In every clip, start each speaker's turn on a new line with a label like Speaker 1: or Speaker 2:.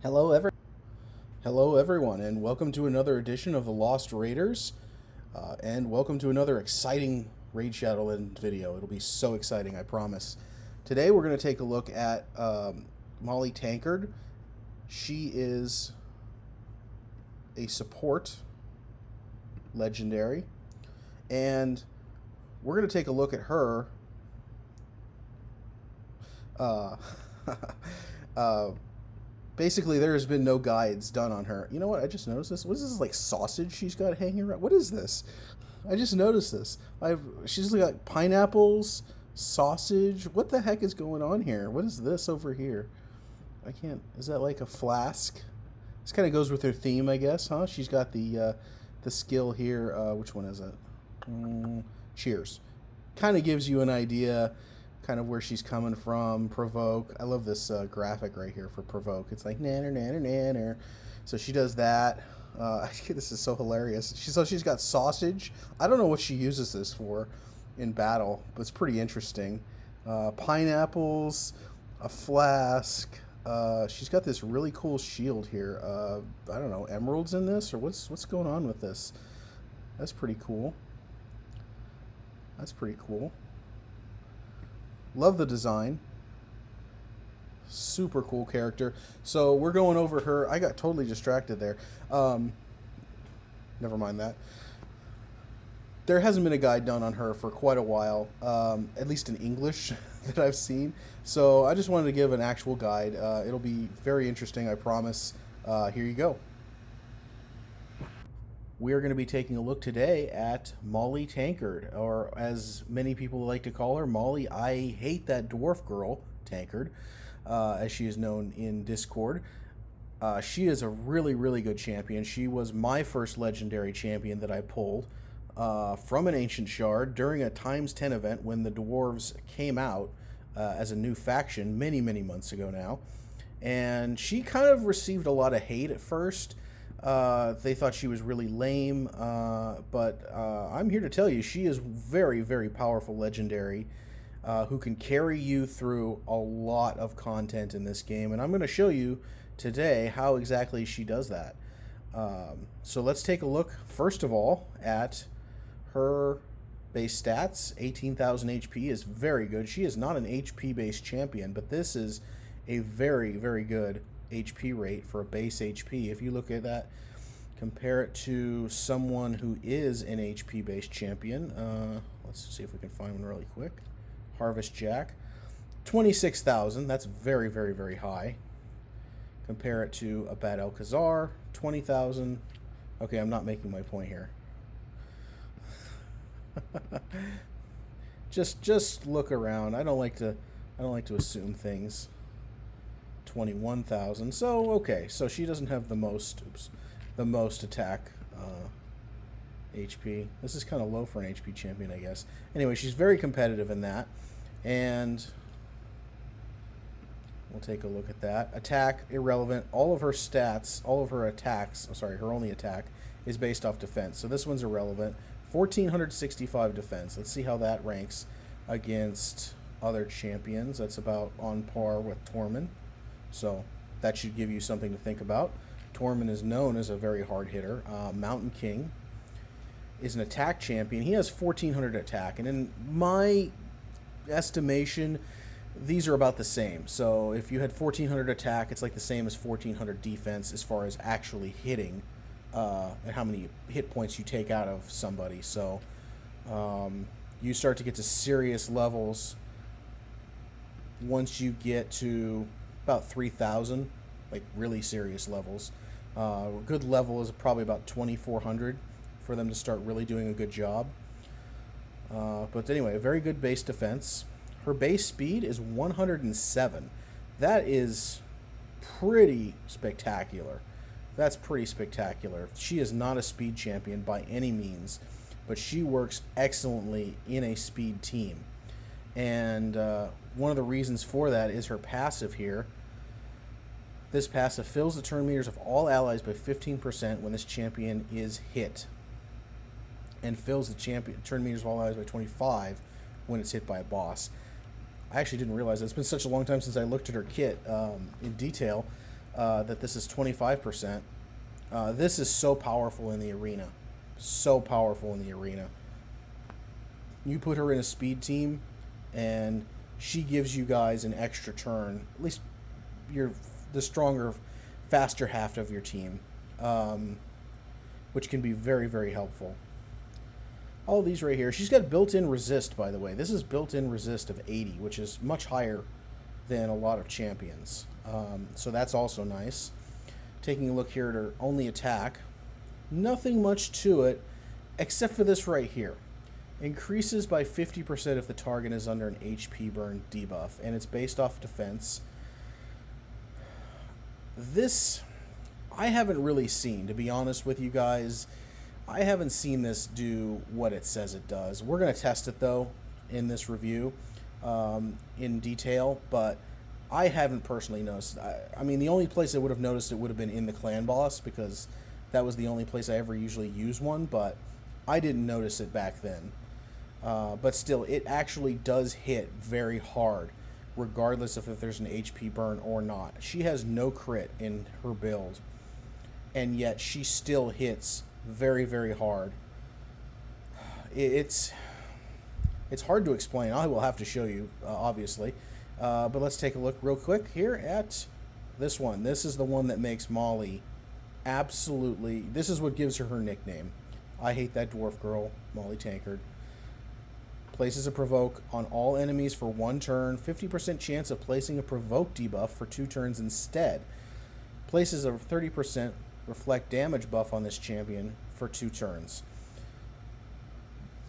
Speaker 1: Hello, Hello, everyone, and welcome to another edition of the Lost Raiders, and welcome to another exciting Raid Shadowland video. It'll be so exciting, I promise. Today, we're going to take a look at Maulie Tankard. She is a support legendary, and we're going to take a look at her. Uh, uh, Basically, there has been no guides done on her. You know what? I just noticed this. What is this, like, sausage she's got hanging around? What is this? I just noticed this. She's got pineapples, sausage. What the heck is going on here? What is this over here? I can't. Is that like a flask? This kind of goes with her theme, I guess, huh? She's got the skill here. Which one is it? Cheers. Kind of gives you an idea kind of where she's coming from. Provoke. I love this graphic right here for provoke. It's like nanner nanner nanner. So she does that. This is so hilarious. She's got sausage. I don't know what she uses this for in battle, but it's pretty interesting. Pineapples, a flask. She's got this really cool shield here. I don't know, emeralds in this, or what's going on with this? That's pretty cool. That's pretty cool. Love the design. Super cool character. So we're going over her. I got totally distracted there. Never mind that. There hasn't been a guide done on her for quite a while, at least in English that I've seen. So I just wanted to give an actual guide. It'll be very interesting, I promise. Here you go. We are going to be taking a look today at Maulie Tankard, or as many people like to call her, Maulie. I hate that dwarf girl, Tankard, as she is known in Discord. She is a really, really good champion. She was my first legendary champion that I pulled from an Ancient Shard during a times 10 event when the dwarves came out as a new faction many, many months ago now. And she kind of received a lot of hate at first. They thought she was really lame, but I'm here to tell you she is very, very powerful legendary who can carry you through a lot of content in this game, and I'm going to show you today how exactly she does that. So let's take a look, first of all, at her base stats. 18,000 HP is very good. She is not an HP-based champion, but this is a very, very good HP rate for a base HP. If you look at that, compare it to someone who is an HP based champion. Let's see if we can find one really quick. Harvest Jack, 26,000. That's very, very, very high. Compare it to a Bad Alcazar, 20,000. Okay, I'm not making my point here. just look around. I don't like to assume things. 21,000. So okay, so she doesn't have the most attack HP. This is kind of low for an HP champion, I guess. Anyway, she's very competitive in that, and we'll take a look at that. Attack irrelevant. All of her stats, all of her attacks. Oh, sorry, her only attack is based off defense. So this one's irrelevant. 1,465 defense. Let's see how that ranks against other champions. That's about on par with Tormund. So that should give you something to think about. Tormund is known as a very hard hitter. Mountain King is an attack champion. He has 1,400 attack, and in my estimation, these are about the same. So if you had 1,400 attack, it's like the same as 1,400 defense as far as actually hitting and how many hit points you take out of somebody. So you start to get to serious levels once you get to about 3,000, like really serious levels. A good level is probably about 2,400 for them to start really doing a good job. But anyway, a very good base defense. Her base speed is 107. That is pretty spectacular. That's pretty spectacular. She is not a speed champion by any means, but she works excellently in a speed team. And one of the reasons for that is her passive here. This passive fills the turn meters of all allies by 15% when this champion is hit, and fills the turn meters of all allies by 25 when it's hit by a boss. I actually didn't realize that. It's been such a long time since I looked at her kit in detail. that this is 25%. This is so powerful in the arena. So powerful in the arena. You put her in a speed team, and she gives you guys an extra turn. At least you're the stronger, faster half of your team, which can be very, very helpful. All these right here. She's got built-in resist, by the way. This is built-in resist of 80, which is much higher than a lot of champions. So that's also nice. Taking a look here at her only attack. Nothing much to it, except for this right here. Increases by 50% if the target is under an HP burn debuff, and it's based off defense. This, I haven't really seen, to be honest with you guys. I haven't seen this do what it says it does. We're going to test it, though, in this review in detail, but I haven't personally noticed. I mean, the only place I would have noticed it would have been in the clan boss, because that was the only place I ever usually use one, but I didn't notice it back then. But still, it actually does hit very hard, regardless of if there's an HP burn or not. She has no crit in her build, and yet she still hits very, very hard. It's hard to explain. I will have to show you, obviously. But let's take a look real quick here at this one. This is the one that makes Maulie absolutely... This is what gives her her nickname. I hate that dwarf girl, Maulie Tankard. Places a provoke on all enemies for 1 turn. 50% chance of placing a provoke debuff for 2 turns instead. Places a 30% reflect damage buff on this champion for 2 turns.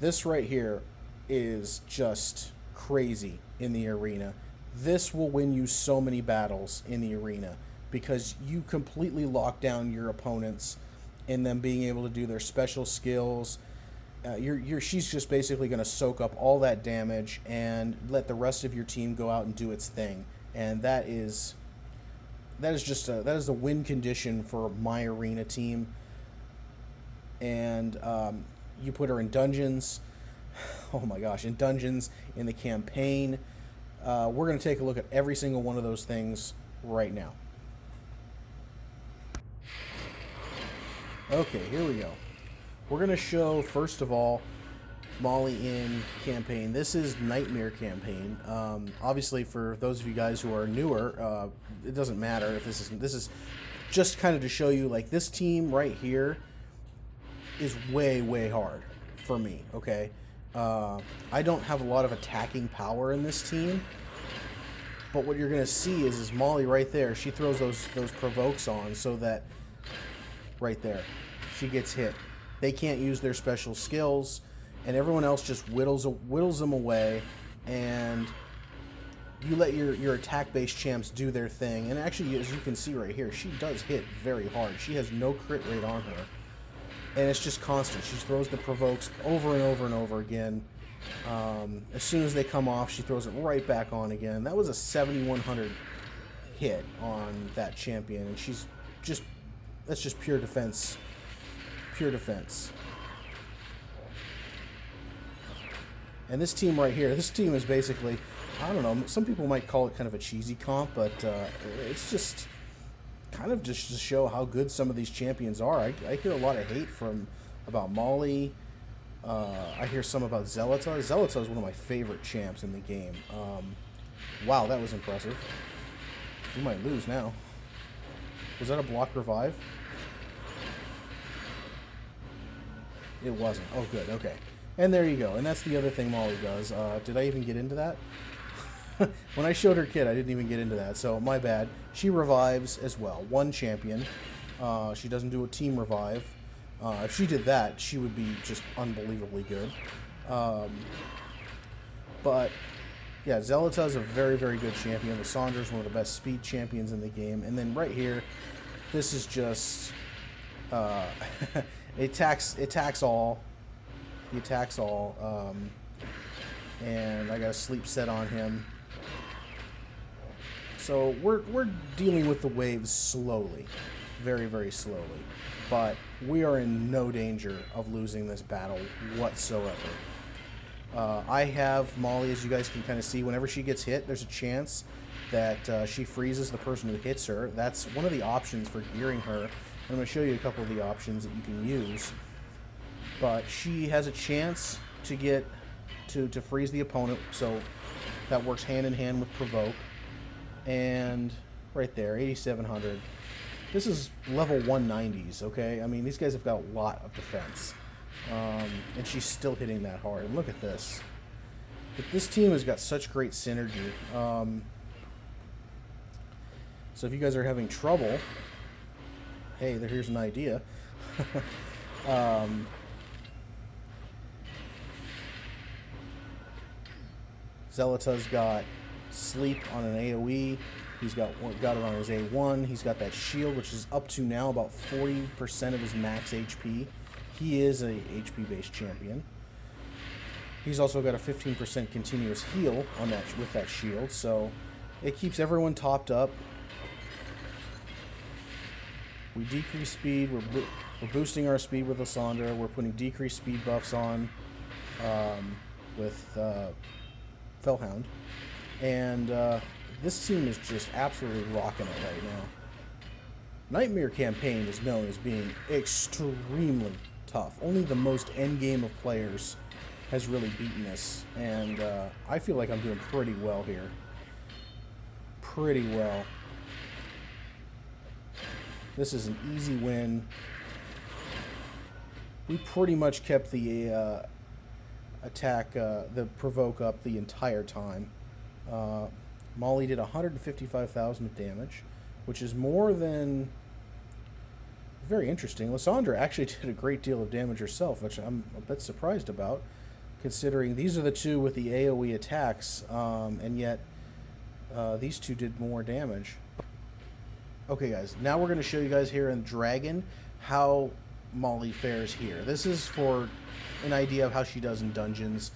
Speaker 1: This right here is just crazy in the arena. This will win you so many battles in the arena, because you completely lock down your opponents in them being able to do their special skills. She's just basically going to soak up all that damage and let the rest of your team go out and do its thing. And that is a win condition for my arena team. And you put her in dungeons. Oh my gosh, in dungeons, in the campaign. We're going to take a look at every single one of those things right now. Okay, here we go. We're going to show, first of all, Maulie in campaign. This is Nightmare campaign. Obviously, for those of you guys who are newer, it doesn't matter if this is just kind of to show you, like, this team right here is way, way hard for me, okay? I don't have a lot of attacking power in this team, but what you're going to see is Maulie right there. She throws those provokes on so that right there, she gets hit. They can't use their special skills, and everyone else just whittles them away, and you let your attack-based champs do their thing. And actually, as you can see right here, she does hit very hard. She has no crit rate on her, and it's just constant. She throws the provokes over and over and over again. As soon as they come off, she throws it right back on again. That was a 7,100 hit on that champion, and that's just pure defense. Pure defense. And this team right here, this team is basically, I don't know, some people might call it kind of a cheesy comp, but it's just kind of just to show how good some of these champions are. I hear a lot of hate about Maulie. I hear some about Zelata. Zelata is one of my favorite champs in the game. Wow, that was impressive. We might lose now. Was that a block revive? It wasn't. Oh, good. Okay. And there you go. And that's the other thing Maulie does. Did I even get into that? When I showed her kit, I didn't even get into that. So, my bad. She revives as well. 1 champion. She doesn't do a team revive. If she did that, she would be just unbelievably good. But, yeah, Zelata is a very, very good champion. Lissandra is one of the best speed champions in the game. And then right here, this is just... It attacks all. He attacks all. And I got a sleep set on him. So we're dealing with the waves slowly. Very, very slowly. But we are in no danger of losing this battle whatsoever. I have Maulie, as you guys can kind of see, whenever she gets hit, there's a chance that she freezes the person who hits her. That's one of the options for gearing her. I'm going to show you a couple of the options that you can use. But she has a chance to get to freeze the opponent, so that works hand in hand with provoke. And right there, 8,700. This is level 190s, okay? I mean, these guys have got a lot of defense. And she's still hitting that hard. And look at this. But this team has got such great synergy. So if you guys are having trouble, hey, here's an idea. Zelata's got sleep on an AoE. He's got it on his A1. He's got that shield, which is up to now about 40% of his max HP. He is a HP-based champion. He's also got a 15% continuous heal on that with that shield, so it keeps everyone topped up. We decrease speed. We're boosting our speed with Lysandra. We're putting decreased speed buffs on with Fellhound, and this team is just absolutely rocking it right now. Nightmare Campaign is known as being extremely tough. Only the most endgame of players has really beaten us, and I feel like I'm doing pretty well here. Pretty well. This is an easy win. We pretty much kept the attack, the provoke up the entire time. Maulie did 155,000 of damage, which is more than... Very interesting. Lysandra actually did a great deal of damage herself, which I'm a bit surprised about, considering these are the two with the AoE attacks, and yet these two did more damage. Okay, guys, now we're going to show you guys here in Dragon how Maulie fares here. This is for an idea of how she does in dungeons.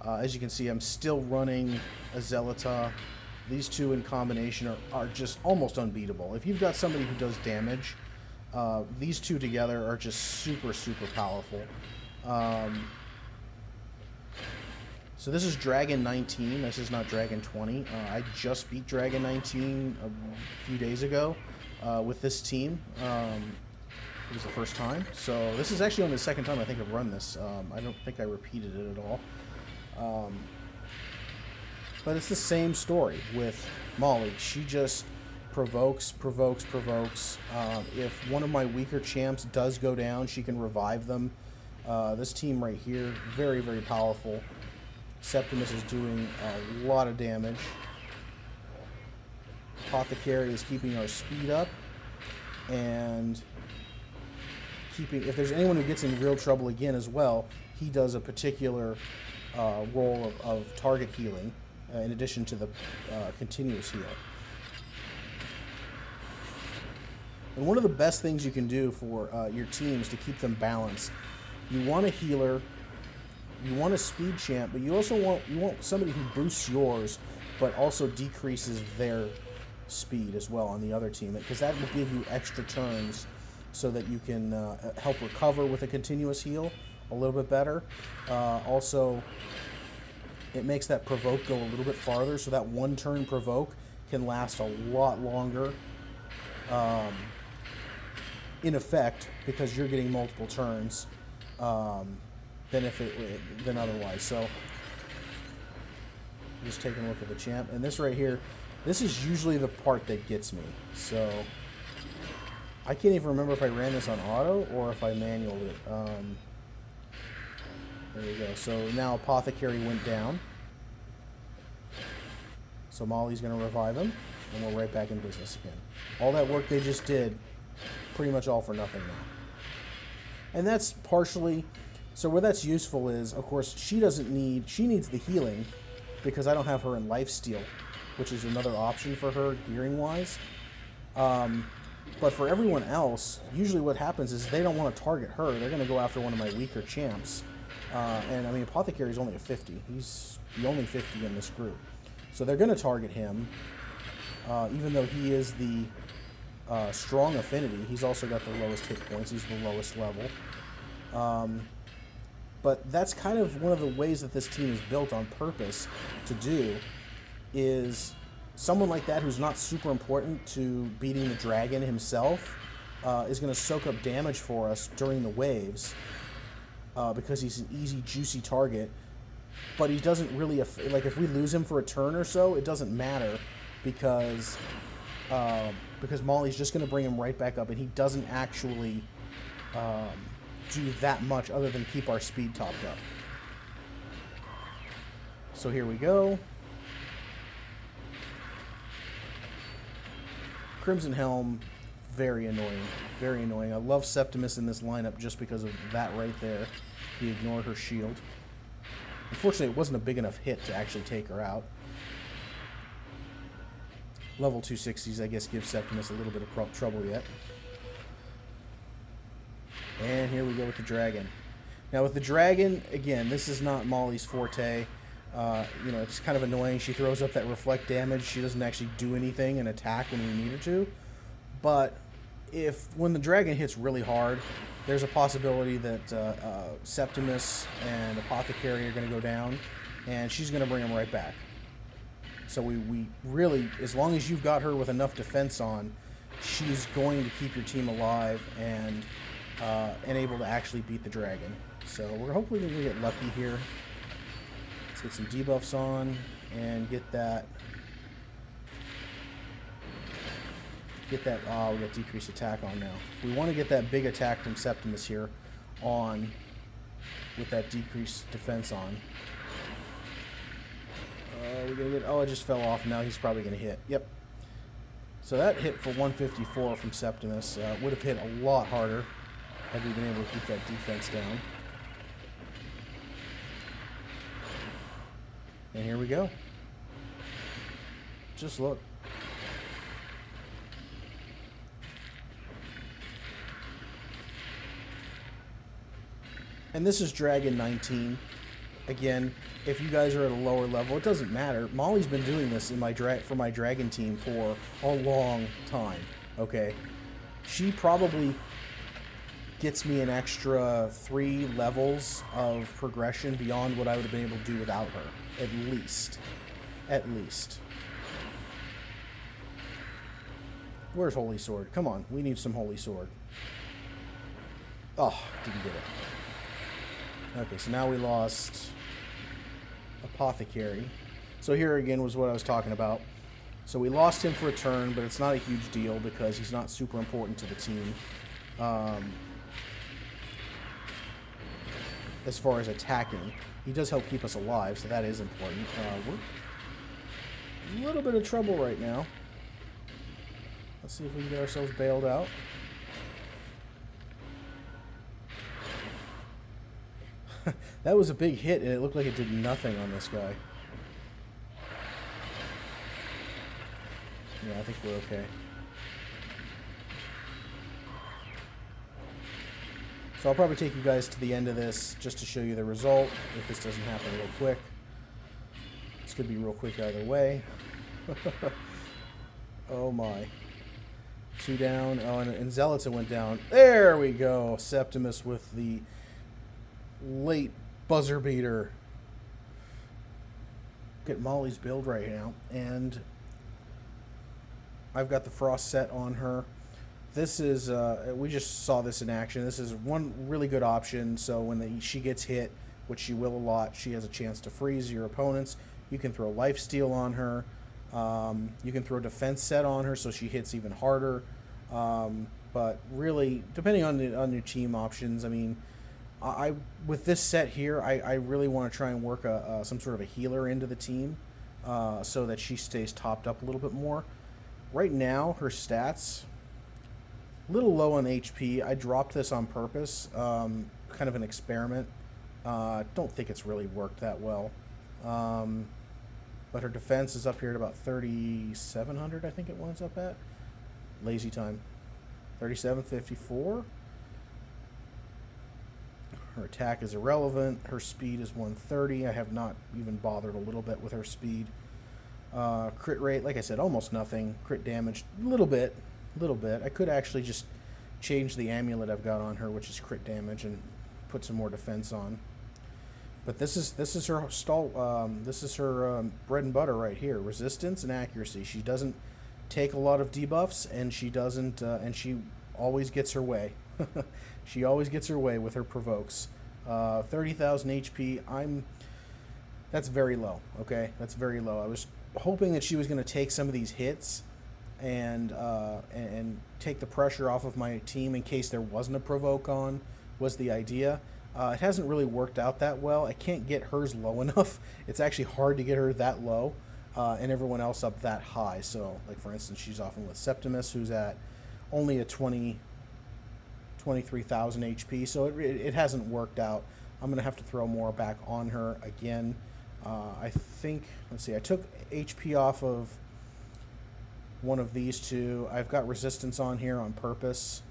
Speaker 1: As you can see, I'm still running a Zelata. These two in combination are just almost unbeatable. If you've got somebody who does damage, these two together are just super, super powerful. So this is Dragon 19. This is not Dragon 20. I just beat Dragon 19 a few days ago with this team. It was the first time. So this is actually only the second time I think I've run this. I don't think I repeated it at all. But it's the same story with Maulie. She just provokes. If one of my weaker champs does go down, she can revive them. This team right here, very, very powerful. Septimus is doing a lot of damage. Apothecary is keeping our speed up, and if there's anyone who gets in real trouble again as well, he does a particular role of target healing in addition to the continuous heal. And one of the best things you can do for your teams to keep them balanced, you want a healer, you want a speed champ, but you also want somebody who boosts yours, but also decreases their speed as well on the other team, because that will give you extra turns so that you can help recover with a continuous heal a little bit better. Also, it makes that provoke go a little bit farther, so that one turn provoke can last a lot longer in effect, because you're getting multiple turns than otherwise. So just taking a look at the champ, and this right here, this is usually the part that gets me. So I can't even remember if I ran this on auto or if I manualed it. There you go. So now Apothecary went down. So Maulie's going to revive him, and we're right back in business again. All that work they just did, pretty much all for nothing now. And that's partially... So where that's useful is, of course, she needs the healing, because I don't have her in lifesteal, which is another option for her gearing-wise. But for everyone else, usually what happens is they don't want to target her. They're going to go after one of my weaker champs. And, I mean, Apothecary's only a 50. He's the only 50 in this group. So they're going to target him, even though he is the strong affinity. He's also got the lowest hit points. He's the lowest level. But that's kind of one of the ways that this team is built on purpose to do, is someone like that who's not super important to beating the dragon himself is going to soak up damage for us during the waves because he's an easy, juicy target. But he doesn't really, like, if we lose him for a turn or so, it doesn't matter because Maulie's just going to bring him right back up, and he doesn't actually do that much other than keep our speed topped up. So here we go. Crimson Helm, very annoying. Very annoying. I love Septimus in this lineup just because of that right there. He ignored her shield. Unfortunately, it wasn't a big enough hit to actually take her out. Level 260s, I guess, give Septimus a little bit of trouble yet. And here we go with the dragon. Now with the dragon, again, this is not Maulie's forte. You know, it's kind of annoying. She throws up that reflect damage. She doesn't actually do anything and attack when we need her to. But when the dragon hits really hard, there's a possibility that Septimus and Apothecary are going to go down, and she's going to bring them right back. So we really, as long as you've got her with enough defense on, she's going to keep your team alive and able to actually beat the dragon. So we're hopefully going to get lucky here. Let's get some debuffs on and get that. We got decreased attack on now. We want to get that big attack from Septimus here on with that decreased defense on. We're gonna get. Oh, it just fell off. Now he's probably gonna hit. Yep. So that hit for 154 from Septimus would have hit a lot harder had we been able to keep that defense down. And here we go. Just look. And this is Dragon 19. Again, if you guys are at a lower level, it doesn't matter. Maulie's been doing this in for my Dragon team for a long time, okay? She probably gets me an extra 3 levels of progression beyond what I would have been able to do without her, at least. At least. Where's Holy Sword? Come on, we need some Holy Sword. Oh, didn't get it. Okay, so now we lost Apothecary. So here again was what I was talking about. So we lost him for a turn, but it's not a huge deal because he's not super important to the team. As far as attacking, he does help keep us alive, so that is important. We're in a little bit of trouble right now. Let's see if we can get ourselves bailed out. That was a big hit, and it looked like it did nothing on this guy. Yeah, I think we're okay. So I'll probably take you guys to the end of this just to show you the result, if this doesn't happen real quick. This could be real quick either way. Oh my. 2 down. Oh, and Zealots went down. There we go. Septimus with the late buzzer beater. Get Maulie's build right now, and I've got the frost set on her. This is we just saw this in action. This is one really good option. So when she gets hit, which she will a lot, she has a chance to freeze your opponents. You can throw lifesteal on her. You can throw defense set on her, so she hits even harder. But really, depending on your team options, I mean, with this set here, I really want to try and work some sort of a healer into the team so that she stays topped up a little bit more. Right now, her stats, a little low on HP. I dropped this on purpose, kind of an experiment. Don't think it's really worked that well. But her defense is up here at about 3,700, I think it winds up at. Lazy time. 3,754. Her attack is irrelevant. Her speed is 130. I have not even bothered a little bit with her speed. Crit rate, like I said, almost nothing. Crit damage, a little bit. I could actually just change the amulet I've got on her, which is crit damage, and put some more defense on. But this is her stall. This is her bread and butter right here: resistance and accuracy. She doesn't take a lot of debuffs, and she doesn't, and she always gets her way. She always gets her way with her provokes. 30,000 HP. That's very low. Okay, that's very low. I was hoping that she was going to take some of these hits and take the pressure off of my team in case there wasn't a provoke on. Was the idea. It hasn't really worked out that well. I can't get hers low enough. It's actually hard to get her that low, and everyone else up that high. So, like for instance, she's often with Septimus, who's at only a 23,000 HP. So it hasn't worked out. I'm going to have to throw more back on her again. I think, let's see, I took HP off of one of these two. I've got resistance on here on purpose.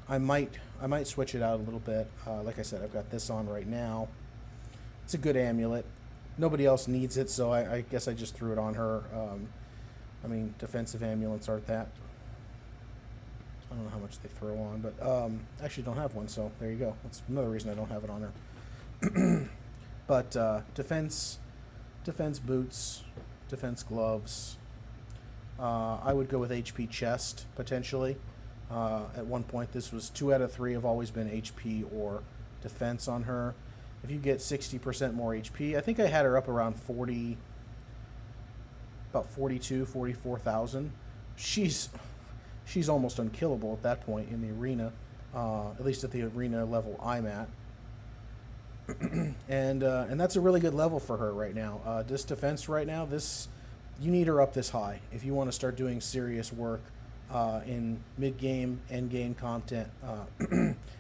Speaker 1: I might switch it out a little bit. Like I said, I've got this on right now. It's a good amulet. Nobody else needs it, so I guess I just threw it on her. I mean, defensive amulets aren't that. I don't know how much they throw on, but I actually don't have one, so there you go. That's another reason I don't have it on her. But defense boots, defense gloves. I would go with HP chest, potentially. At one point, this was 2 out of 3 have always been HP or defense on her. If you get 60% more HP, I think I had her up around 40, about 42, 44,000. She's almost unkillable at that point in the arena, at least at the arena level I'm at. And that's a really good level for her right now. This defense right now, you need her up this high if you want to start doing serious work in mid-game, end-game content.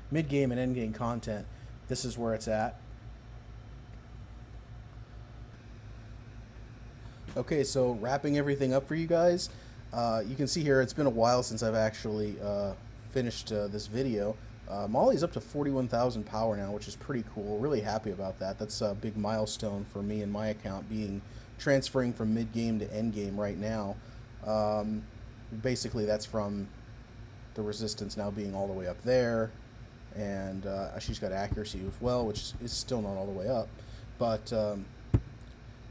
Speaker 1: Mid-game and end-game content, this is where it's at. Okay, so wrapping everything up for you guys, you can see here it's been a while since I've actually finished this video. Maulie's up to 41,000 power now, which is pretty cool. Really happy about that. That's a big milestone for me and my account, transferring from mid-game to end-game right now. Basically, that's from the resistance now being all the way up there, and she's got accuracy as well, which is still not all the way up. But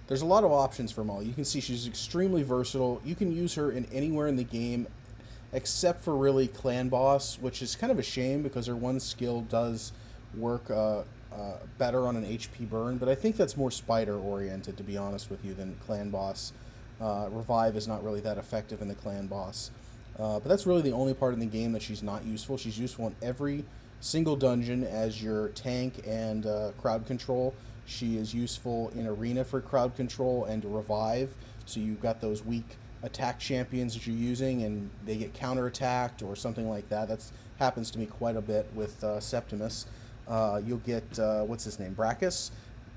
Speaker 1: there's a lot of options for Maulie. You can see she's extremely versatile. You can use her in anywhere in the game, except for really Clan Boss, which is kind of a shame because her one skill does work better on an HP burn, but I think that's more spider oriented, to be honest with you, than Clan Boss. Revive is not really that effective in the Clan Boss, but that's really the only part in the game that she's not useful. She's useful in every single dungeon as your tank and crowd control. She is useful in arena for crowd control and to revive, so you've got those weak attack champions that you're using and they get counterattacked or something like that. That happens to me quite a bit with Septimus. You'll get what's his name, Brachus,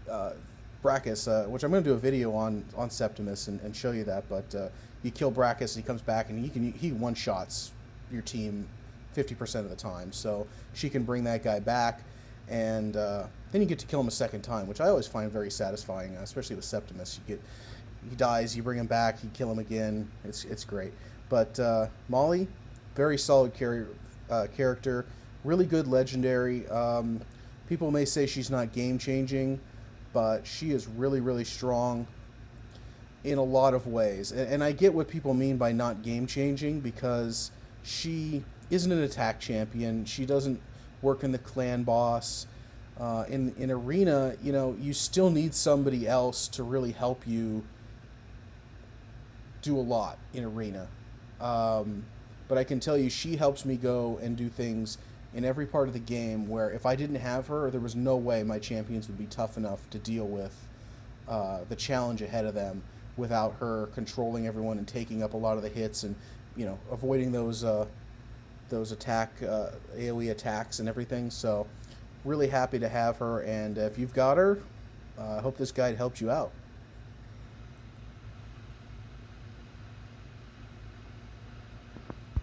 Speaker 1: which I'm going to do a video on Septimus and show you that. But you kill Brachus, he comes back and he one shots your team 50% of the time. So she can bring that guy back, and then you get to kill him a second time, which I always find very satisfying, especially with Septimus. He dies, you bring him back, you kill him again. It's great. But Maulie, very solid character, really good legendary. People may say she's not game changing, but she is really, really strong in a lot of ways. And I get what people mean by not game changing, because she isn't an attack champion. She doesn't work in the Clan Boss. In arena, you still need somebody else to really help you do a lot in arena. But I can tell you, she helps me go and do things in every part of the game where if I didn't have her, there was no way my champions would be tough enough to deal with the challenge ahead of them without her controlling everyone and taking up a lot of the hits and avoiding those attack AoE attacks and everything. So really happy to have her, and if you've got her, I hope this guide helped you out.